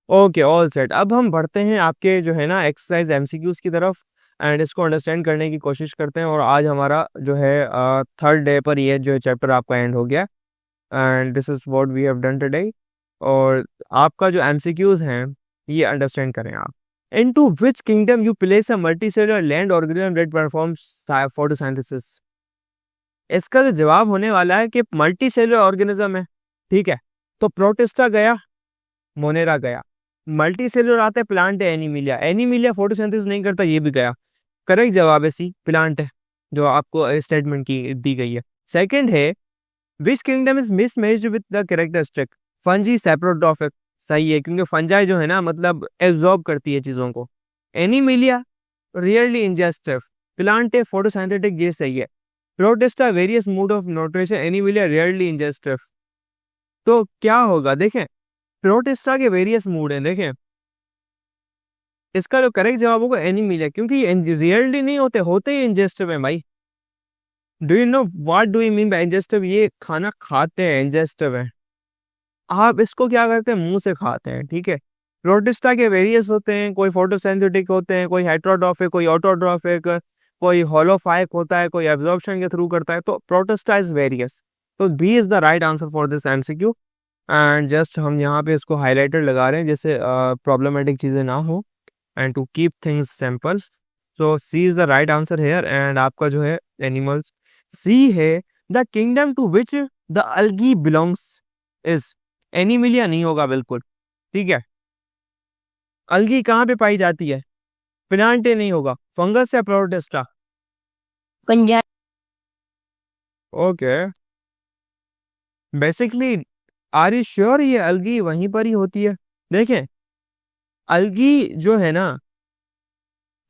Okay, all set. अब हम बढ़ते हैं आपके जो है ना एक्सरसाइज एमसीक्यूज की तरफ, एंड इसको अंडरस्टैंड करने की कोशिश करते हैं। और आज हमारा जो है थर्ड डे पर ये जो चैप्टर आपका एंड हो गया, and this is what we have done today. और आपका जो एमसीक्यूज हैं ये अंडरस्टैंड करें आप। Into which kingdom you place a multicellular land organism that performs photosynthesis. इसका जो जवाब होने वाला है कि मल्टीसेलुलर ऑर्गेनिज्म है, ठीक है। तो प्रोटिस्टा गया, मोनेरा गया। मल्टी सेलुलर आता है प्लांट है एनिमिलिया, एनिमिलिया फोटोसिंथेसिस नहीं करता, ये भी गया। करेक्ट जवाब है सी, प्लांट है, जो आपको स्टेटमेंट की दी गई है। सेकंड है which kingdom is mismatched with the characteristic. Fungi saprotrophic, सही है, क्योंकि फंजाई जो है ना मतलब एब्जॉर्ब करती है चीजों को। एनिमिलिया रियरली इंजेस्टिव, प्लांट है फोटोसिंथेटिक, ये सही है। Protista various mode of nutrition, Animalia rarely ingestive. तो क्या होगा देखें, प्रोटिस्टा के वेरियस मूड हैं देखें, इसका जो करेक्ट जवाब होगा एनीमिलिया, क्योंकि ये रियरली नहीं होते, होते ही इंजेस्टिव है भाई। Do you know what do you mean by ingestive? ये खाना खाते हैं, इंजेस्टिव है। आप इसको क्या करते हैं, मुंह से खाते हैं, ठीक है। प्रोटिस्टा के वेरियस होते हैं, कोई फोटोसिंथेटिक होते हैं, कोई हेटेरोट्रॉफिक, कोई ऑटोट्रॉफिक, कोई होलोफाइक होता है, कोई एब्जॉर्प्शन के थ्रू करता है। तो प्रोटिस्टा इज वेरियस, तो B is the right answer for this MCQ. And just हम यहाँ पे इसको हाईलाइटर लगा रहे हैं जैसे प्रॉब्लमेटिक चीज़ें ना हो, and to keep things simple. So C is the right answer here. And आपका जो है एनिमल्स सी है। The kingdom to which the algae belongs is, Animalia नहीं होगा बिल्कुल, ठीक है। अल्गी कहाँ पे पाई जाती है, प्लांटे नहीं होगा, फंगस या Protista. Punjab. Okay, basically are you sure ये अल्गी वहीं पर ही होती है? देखें, अल्गी जो है ना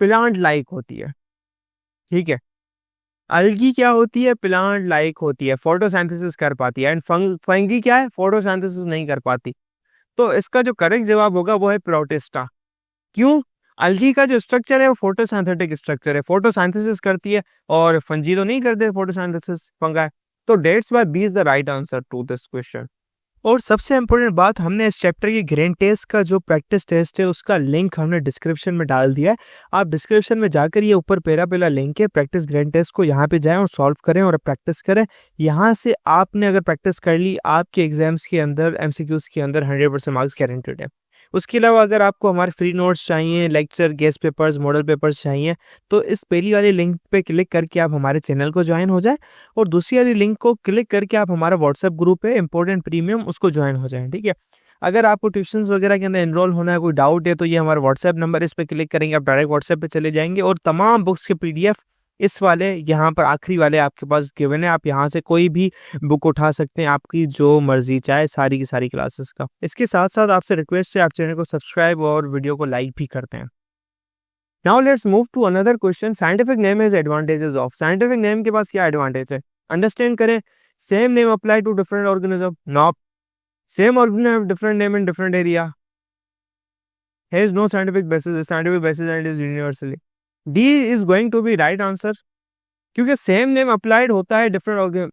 प्लांट लाइक होती है, ठीक है। अल्गी क्या होती है, प्लांट लाइक होती है, फोटोसिंथेसिस कर पाती है। एंड फंगी क्या है, फोटोसिंथेसिस नहीं कर पाती। तो इसका जो करेक्ट जवाब होगा वो है प्रोटिस्टा। क्यों? अल्गी का जो स्ट्रक्चर है वो फोटोसिंथेटिक स्ट्रक्चर है, फोटोसिंथेसिस करती है, और फंजी तो नहीं करते फोटोसिंथेसिस, फंगा। तो that's why B is the right answer to this question. और सबसे इम्पोर्टेंट बात, हमने इस चैप्टर की ग्रेन टेस्ट का जो प्रैक्टिस टेस्ट है उसका लिंक हमने डिस्क्रिप्शन में डाल दिया है। आप डिस्क्रिप्शन में जाकर ये ऊपर पेरा लिंक है, प्रैक्टिस ग्रेन टेस्ट को यहाँ पे जाएं और सॉल्व करें और प्रैक्टिस करें। यहाँ से आपने अगर प्रैक्टिस कर ली, आपके एग्जाम्स के अंदर एमसीक्यूज के अंदर 100% मार्क्स गारंटेड है। उसके अलावा अगर आपको हमारे फ्री नोट्स चाहिए, lecture, guest papers, model papers चाहिए, तो इस पहली वाली लिंक पे क्लिक करके आप हमारे चैनल को ज्वाइन हो जाए, और दूसरी वाली लिंक को क्लिक करके आप हमारा व्हाट्सएप ग्रुप है इंपॉर्टेंट प्रीमियम, उसको ज्वाइन हो जाएं, ठीक है। अगर आपको ट्यूशंस वगैरह के अंदर एनरोल होना है, कोई डाउट है, तो ये हमारा व्हाट्सएप नंबर, इस पर क्लिक करेंगे आप डायरेक्ट व्हाट्सएप पे चले जाएंगे, और तमाम बुक्स के पीडीएफ इस वाले यहाँ पर आखिरी वाले आपके पास गिवन है। आप यहाँ से कोई भी बुक उठा सकते हैं, आपकी जो मर्जी चाहे, सारी की सारी क्लासेस का। इसके साथ साथ आपसे रिक्वेस्ट है, आप चैनल को सब्सक्राइब और वीडियो को लाइक भी करते हैं। Now let's move to another question. Scientific name is advantages of. Scientific name के पास क्या एडवांटेज है, अंडरस्टैंड करें। Same name apply to different organism, not. Same organism have different name in different area, has no scientific basis, scientific basis and is universally. D is going to be right answer, क्योंकि same name applied होता है different organism.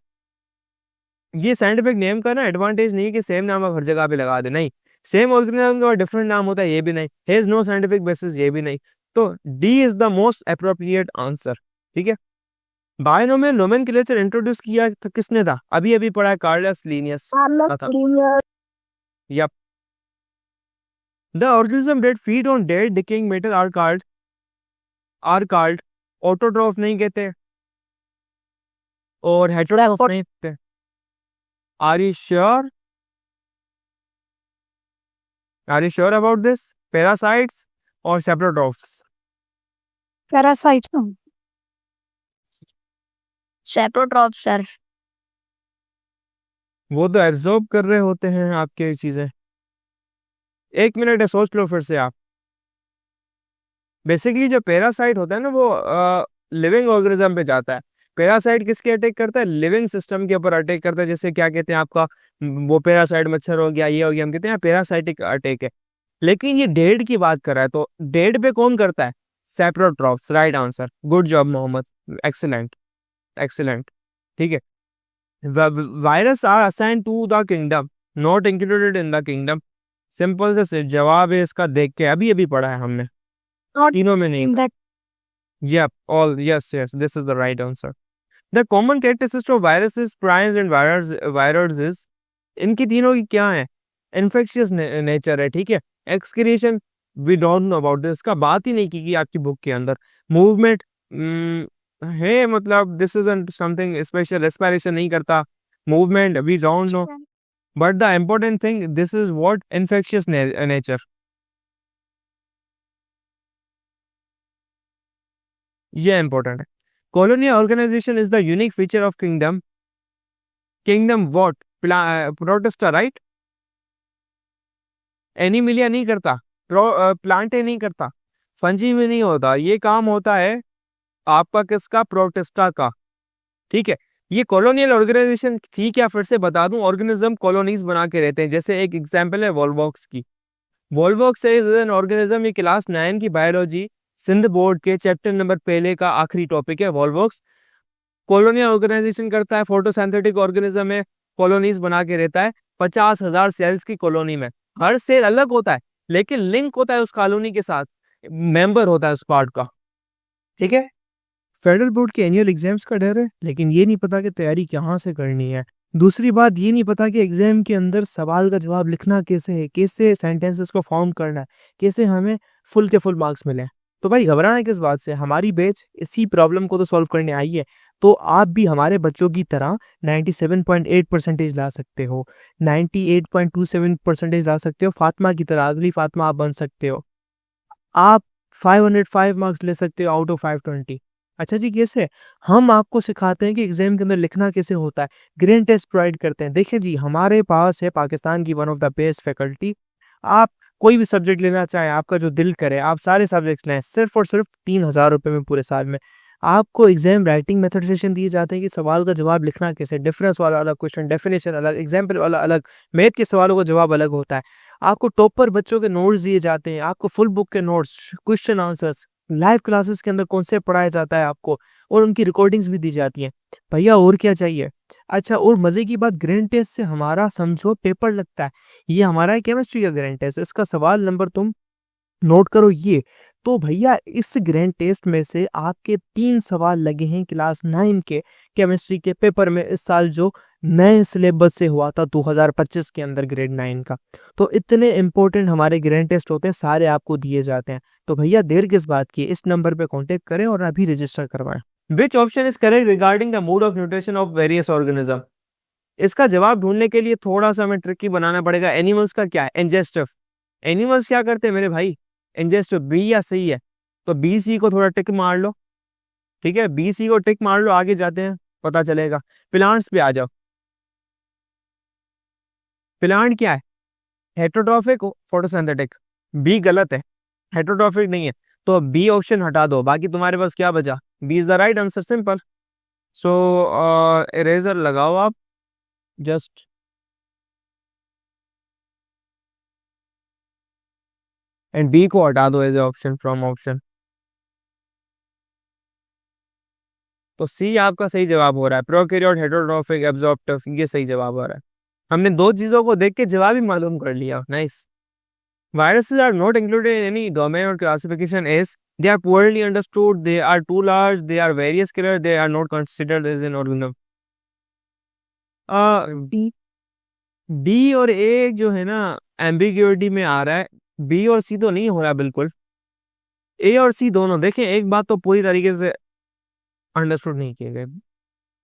ये scientific name का ना advantage नहीं है कि same नाम आप हर जगह पे लगा दे, नहीं। सेम ऑर्गेनिज्म का डिफरेंट नाम होता है, ये भी नहीं। हैज नो साइंटिफिक बेसिस, ये भी नहीं। तो D is the most appropriate answer, ठीक है। बायनोमियल नोमेनक्लेचर इंट्रोड्यूस किया था किसने था, अभी अभी पढ़ा है, कार्लस लीनियस था। Yup. The organism that feed on dead decaying metal are called autotroph नहीं कहते, और हेटेरोट्रॉफ नहीं कहते। Are you sure? Are you sure about this? Parasites और सेप्रोट्रॉफ्स? Parasite, सेप्रोट्रॉप sir. वो तो एब्जॉर्ब कर रहे होते हैं आपके चीजें। एक मिनट है, सोच लो फिर से आप। बेसिकली जो पैरासाइट होता है ना वो लिविंग ऑर्गेनिज्म पे जाता है। पैरासाइट किसके अटैक करता है, लिविंग सिस्टम के ऊपर अटैक करता है। जैसे क्या कहते हैं आपका, वो पैरासाइट मच्छर हो गया, ये हो गया, हम कहते हैं पैरासाइटिक अटैक है। लेकिन ये डेड की बात कर रहा है, तो डेड पे कौन करता है, saprotrophs, right answer. Good job Mohammad, excellent, excellent, ठीक है। Virus are assigned to the kingdom, not included in the kingdom. Simple से जवाब है इसका, देख के अभी अभी पढ़ा है हमने, तीनों में नहीं। That Yep, all yes, this is the right answer. The common characteristics of viruses, prions and viruses, इनकी तीनों की क्या है? Infectious nature है, ठीक है। Excretion, we don't know about this, इसका बात ही नहीं की आपकी बुक के अंदर। Movement है, मतलब this isn't something special, respiration नहीं करता। Movement, we don't know. But the important thing, this is what infectious nature. ये important है। Colonial organization is the unique feature of kingdom. Kingdom what? Protista, right? Animalia नहीं करता, Plantae नहीं करता, fungi में नहीं होता, ये काम होता है आपका किसका? प्रोटिस्टा का, ठीक है। ये कॉलोनियल ऑर्गेनाइजेशन थी क्या? फिर से बता दूं, ऑर्गेनिज्म कॉलोनीज बना के रहते हैं। जैसे एक एग्जांपल है वॉल्वॉक्स की। वॉल्वॉक्स इज एन ऑर्गेनिज्म, ये क्लास 9 की बायोलॉजी सिंध बोर्ड के चैप्टर नंबर पहले का आखिरी टॉपिक है वॉल्वॉक्स। कॉलोनियल ऑर्गेनाइजेशन करता है, फोटोसिंथेटिक ऑर्गेनिज्म है, कॉलोनीज बना के रहता है 50,000 सेल्स की कॉलोनी में। हर सेल अलग होता है लेकिन लिंक होता है उस कॉलोनी के साथ, मेंबर होता है उस पार्ट का, ठीक है। फेडरल बोर्ड के एनुअल एग्जाम्स का डर है, लेकिन ये नहीं पता कि तैयारी कहाँ से करनी है। दूसरी बात, ये नहीं पता कि एग्जाम के अंदर सवाल का जवाब लिखना कैसे है, कैसे सेंटेंसेस को फॉर्म करना है, कैसे हमें फुल के फुल मार्क्स मिले। तो भाई घबराना किस बात से, हमारी बैच इसी प्रॉब्लम को तो सॉल्व करने आई है। तो आप भी हमारे बच्चों की तरह 97.8% ला सकते हो, 98.27% ला सकते हो, फातिमा की तरह, अगली फातिमा आप बन सकते हो। आप 505 मार्क्स ले सकते हो आउट ऑफ 520। अच्छा जी, कैसे? हम आपको सिखाते हैं कि एग्जाम के अंदर लिखना कैसे होता है, ग्रेड टेस्ट प्रोवाइड करते हैं। देखिए जी, हमारे पास है पाकिस्तान की one of the best faculty. आप कोई भी सब्जेक्ट लेना चाहें, आपका जो दिल करे, आप सारे सब्जेक्ट्स लें, सिर्फ और सिर्फ 3,000 रुपये में पूरे साल में। आपको एग्जाम राइटिंग मेथड सेशन दिए जाते हैं कि सवाल का जवाब लिखना कैसे, डिफरेंस वाला अलग क्वेश्चन, डेफिनेशन अलग, एग्जाम्पल वाला अलग, मैथ के सवालों का जवाब अलग होता है। आपको टॉपर बच्चों के नोट्स दिए जाते हैं, आपको फुल बुक के notes, question answers, live classes के अंदर कॉन्सेप्ट पढ़ाया जाता है आपको, और उनकी रिकॉर्डिंग्स भी दी जाती हैं। भैया और क्या चाहिए? अच्छा, और मजे की बात, ग्रैंड टेस्ट से हमारा समझो पेपर लगता है। ये हमारा है केमिस्ट्री का ग्रैंड टेस्ट, इसका सवाल नंबर तुम नोट करो ये। तो भैया इस ग्रैंड टेस्ट में से आपके 3 सवाल लगे हैं क्लास 9 के केमिस्ट्री के पेपर में इस साल, जो नए सिलेबस से हुआ था 2025 के अंदर ग्रेड 9 का। तो इतने इंपॉर्टेंट हमारे ग्रैंड टेस्ट होते हैं, सारे आपको दिए जाते हैं। तो भैया देर किस बात की, इस नंबर पे कांटेक्ट करें और अभी रजिस्टर करवाएं। Which option is correct regarding the mode of nutrition of various organism? इसका जवाब ढूंढने के लिए थोड़ा सा हमें ट्रिकी बनाना पड़ेगा। एनिमल्स का क्या है? इंजेस्टिव। एनिमल्स क्या करते हैं मेरे भाई? इंजेस्टिव। बी या सही है? तो बी सी को थोड़ा टिक मार लो, ठीक है, बी सी को टिक मार लो, आगे जाते हैं पता चलेगा। प्लांट्स पे आ जाओ। प्लांट क्या है? Heterotrophic, photosynthetic. बी गलत है, हेटरोट्रॉफिक नहीं है, तो बी ऑप्शन हटा दो। बाकी तुम्हारे पास क्या बचा? B is the right answer, simple. So eraser लगाओ आप, जस्ट एंड बी को हटा दो एज ऑप्शन फ्रॉम ऑप्शन। तो सी आपका सही जवाब हो रहा है, प्रोकैरियोट, हेटरोट्रॉफिक, एब्जॉर्प्टिव, ये सही जवाब हो रहा है। हमने 2 चीजों को देख के जवाब ही मालूम कर लिया। Nice. Viruses are not included in any domain or classification as they are poorly understood, they are too large, they are various killer, they are not considered as an organism. D D और ए जो है ना ambiguity में आ रहा है, B और सी तो नहीं हो रहा बिल्कुल। ए और सी दोनों देखें, एक बात तो पूरी तरीके से अंडरस्टूड नहीं किए गए।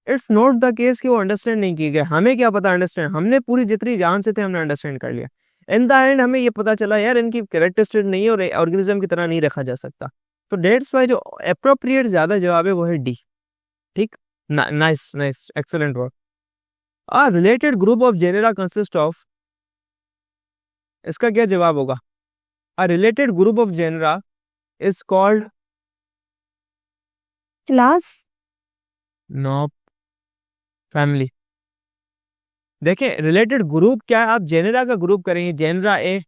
इट्स नॉट द केस कि वो अंडरस्टैंड नहीं किए गए, हमें क्या पता अंडरस्टैंड, हमने पूरी जितनी जान से थे हमने अंडरस्टैंड कर लिया। इन द एंड हमें ये पता चला यार इनकी कैरेक्टरिस्टिक नहीं है और ऑर्गेनिज्म की तरह नहीं रखा जा सकता। तो डेट्स वाई जो अप्रोप्रिएट ज्यादा जवाब है वो है डी। ठीक, nice nice, excellent work. A related group of genera consist of, इसका क्या जवाब होगा? A related group of genera is called class. No, family. देखें रिलेटेड ग्रुप क्या है, आप जेनेरा का ग्रुप करेंगे, जेनरा ए,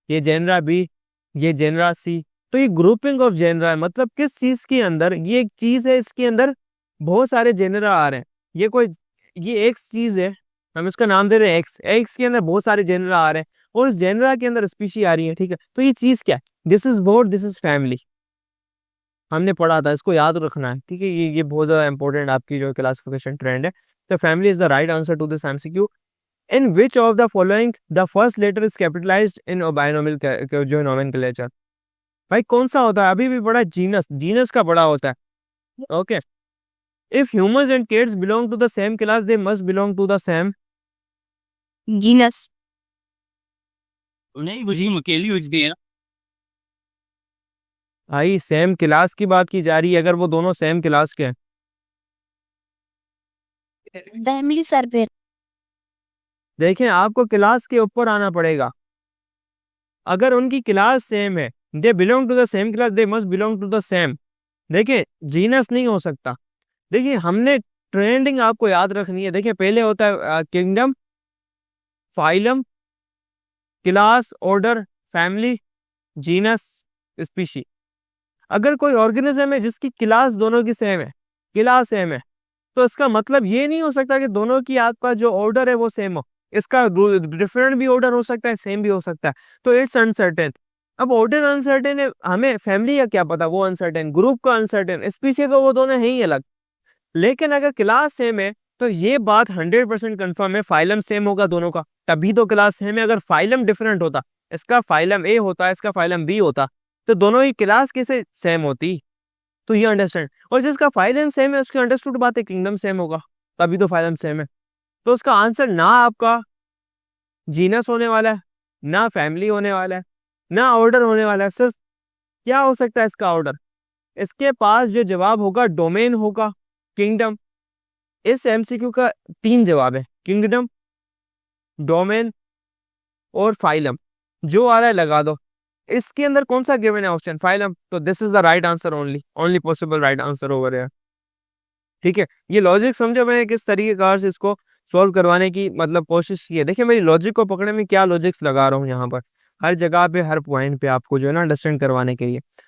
ये जेनरा बी, ये जेनरा सी, तो ये ग्रुपिंग ऑफ जेनरा है। मतलब किस चीज के अंदर, ये एक चीज है इसके अंदर बहुत सारे जेनरा आ रहे हैं, ये कोई, ये एक चीज है, हम इसका नाम दे रहे हैं एक्स, एक्स के अंदर बहुत सारे जेनरा आ रहे हैं, और उस जेनरा के अंदर स्पीशी आ रही है, ठीक है। तो ये चीज क्या है, this is board, this is family, हमने पढ़ा था, इसको याद रखना है, ठीक है। ये बहुत ज्यादा इंपॉर्टेंट आपकी जो क्लासिफिकेशन ट्रेंड है। तो family is the right answer to this MCQ. In which of the following the first letter is capitalised in binomial जो नोमेनक्लेचर, भाई कौन सा होता है, अभी भी बड़ा जीनस, जीनस का बड़ा होता है, okay. If humans and kids belong to the same class they must belong to the same, genus. नहीं वो जी अकेली होती है ना। भाई सेम क्लास की बात की जा रही है, अगर वो दोनों सेम क्लास के हैं। फैमिली सर पे। देखें आपको क्लास के ऊपर आना पड़ेगा, अगर उनकी क्लास सेम है, they belong to the same class, they must belong to the same. देखिए जीनस नहीं हो सकता। देखिए हमने ट्रेंडिंग आपको याद रखनी है। देखिए पहले होता है kingdom, phylum, class, order, family, genus, species. अगर कोई ऑर्गेनिज्म है जिसकी क्लास दोनों की सेम है, क्लास सेम है, तो इसका मतलब ये नहीं हो सकता कि दोनों की आपका जो ऑर्डर है वो सेम हो। इसका डिफरेंट भी ऑर्डर हो सकता है, सेम भी हो सकता है, तो इट्स अनसर्टेन। अब ऑर्डर अनसर्टेन है, हमें फैमिली का क्या पता, वो अनसर्टेन, ग्रुप का अनसर्टेन, स्पीशी तो वो दोनों है ही अलग। लेकिन अगर क्लास सेम है तो ये बात 100% कंफर्म है, फाइलम सेम होगा दोनों का, तभी तो क्लास सेम है। अगर फाइलम डिफरेंट होता, इसका फाइलम ए होता, इसका फाइलम बी होता, तो दोनों ही क्लास कैसे सेम होती। तो ये अंडरस्टैंड, और जिसका फाइलम सेम है उसकी अंडरस्टूड बात है, किंगडम सेम होगा, तभी तो फाइलम सेम है। तो उसका आंसर ना आपका जीनस होने वाला है, ना फैमिली होने वाला है, ना ऑर्डर होने वाला है। सिर्फ क्या हो सकता है इसका ऑर्डर, इसके पास जो जवाब होगा डोमेन होगा, किंगडम। इस एमसीक्यू का 3 जवाब है, किंगडम, डोमेन और फाइलम, जो आ रहा है लगा दो। इसके अंदर कौन सा गिवन है ऑप्शन, फाइलम, तो this is the right answer, only possible right answer over है, ठीक है। ये लॉजिक समझो मैंने किस तरीके कार से इसको सॉल्व करवाने की मतलब कोशिश की है। देखिए मेरी लॉजिक को पकड़ने में क्या लॉजिक्स लगा रहा हूँ यहाँ पर, हर जगह पे हर पॉइंट पे आपको जो है ना अंडरस्टैंड करवाने के लिए।